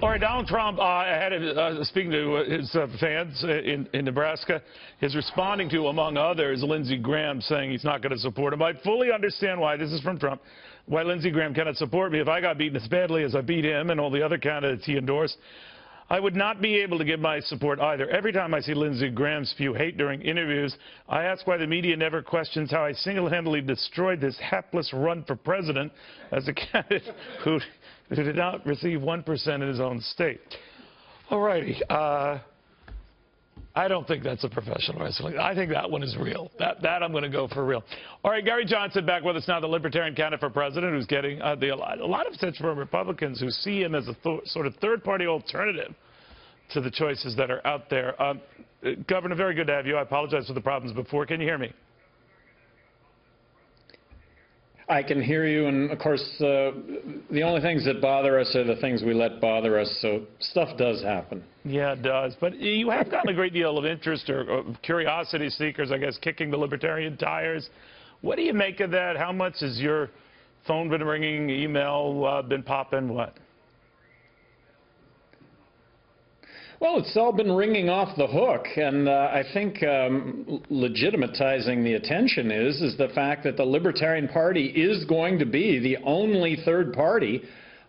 All right, Donald Trump, speaking to his fans in Nebraska, is responding to, among others, Lindsey Graham saying he's not going to support him. I fully understand why, this is from Trump, why Lindsey Graham cannot support me. If I got beaten as badly as I beat him and all the other candidates he endorsed, I would not be able to give my support either. Every time I see Lindsey Graham spew hate during interviews, I ask why the media never questions how I single-handedly destroyed this hapless run for president as a candidate who did not receive 1% in his own state. All righty. I don't think that's a professional wrestling. I think that one is real. That I'm going to go for real. All right, Gary Johnson back with us now, the Libertarian candidate for president, who's getting a lot of attention from Republicans who see him as a sort of third-party alternative to the choices that are out there. Governor, very good to have you. I apologize for the problems before. Can you hear me? I can hear you, and of course, the only things that bother us are the things we let bother us, so stuff does happen. Yeah, it does. But you have gotten a great deal of interest or curiosity seekers, I guess, kicking the libertarian tires. What do you make of that? How much has your phone been ringing, email been popping, what? Well, it's all been ringing off the hook, and I think legitimatizing the attention is the fact that the Libertarian Party is going to be the only third party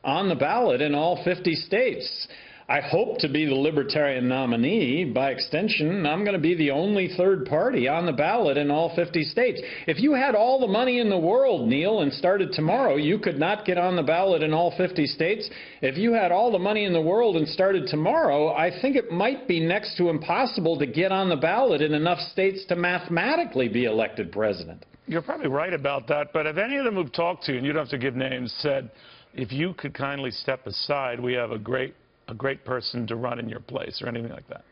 on the ballot in all 50 states. I hope to be the Libertarian nominee. By extension, I'm going to be the only third party on the ballot in all 50 states. If you had all the money in the world, Neil, and started tomorrow, you could not get on the ballot in all 50 states. If you had all the money in the world and started tomorrow, I think it might be next to impossible to get on the ballot in enough states to mathematically be elected president. You're probably right about that, but if any of them who've talked to you, and you don't have to give names, said, if you could kindly step aside, we have a great person to run in your place, or anything like that?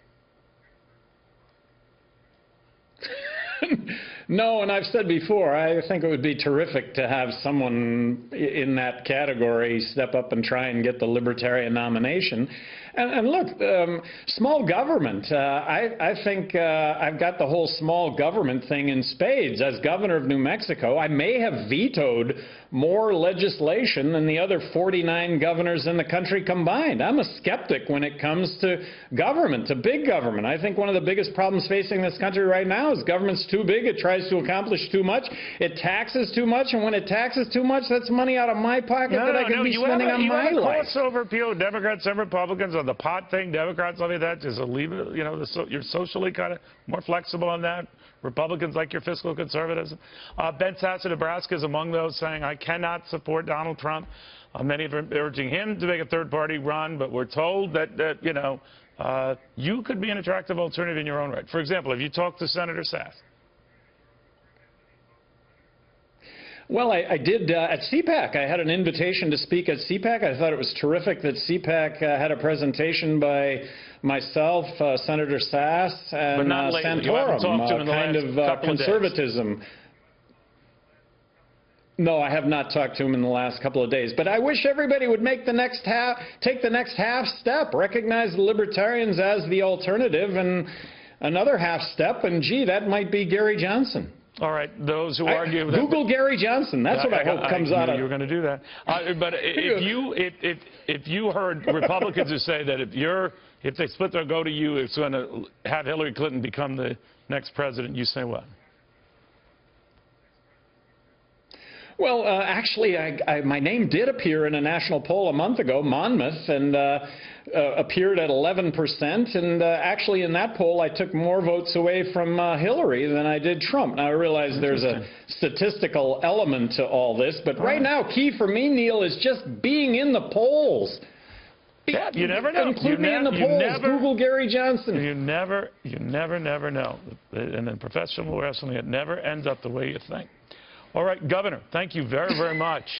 No, and I've said before, I think it would be terrific to have someone in that category step up and try and get the Libertarian nomination. And look, small government, I think I've got the whole small government thing in spades. As governor of New Mexico, I may have vetoed more legislation than the other 49 governors in the country combined. I'm a skeptic when it comes to government, to big government. I think one of the biggest problems facing this country right now is government's too big. It tries to accomplish too much. It taxes too much, and when it taxes too much, that's money out of my pocket that I could be spending on my life. You have a crossover appeal, Democrats and Republicans, on the pot thing. Democrats love that. Just leave it, you know, you're socially kind of more flexible on that. Republicans like your fiscal conservatism. Ben Sasse, Nebraska, is among those saying, I cannot support Donald Trump. Many of them urging him to make a third-party run, but we're told that you know, you could be an attractive alternative in your own right. For example, have you talked to Senator Sasse? Well, I did at CPAC. I had an invitation to speak at CPAC. I thought it was terrific that CPAC had a presentation by myself, Senator Sasse, and Santorum, kind of conservatism. No, I have not talked to him in the last couple of days. But I wish everybody would make the next take the next half step, recognize the Libertarians as the alternative, and another half step, and gee, that might be Gary Johnson. All right, those who argue... Google Gary Johnson. That's what I hope comes out of... You were going to do that. But if you heard Republicans who say that if they split their go to you, it's going to have Hillary Clinton become the next president, you say what? Well, actually, my name did appear in a national poll a month ago, Monmouth, and appeared at 11%. And actually, in that poll, I took more votes away from Hillary than I did Trump. Now, I realize there's a statistical element to all this, but right now, key for me, Neil, is just being in the polls. Yeah, you never know. Include me in the polls. Google Gary Johnson. You never know. And in professional wrestling, it never ends up the way you think. All right, Governor, thank you very, very much.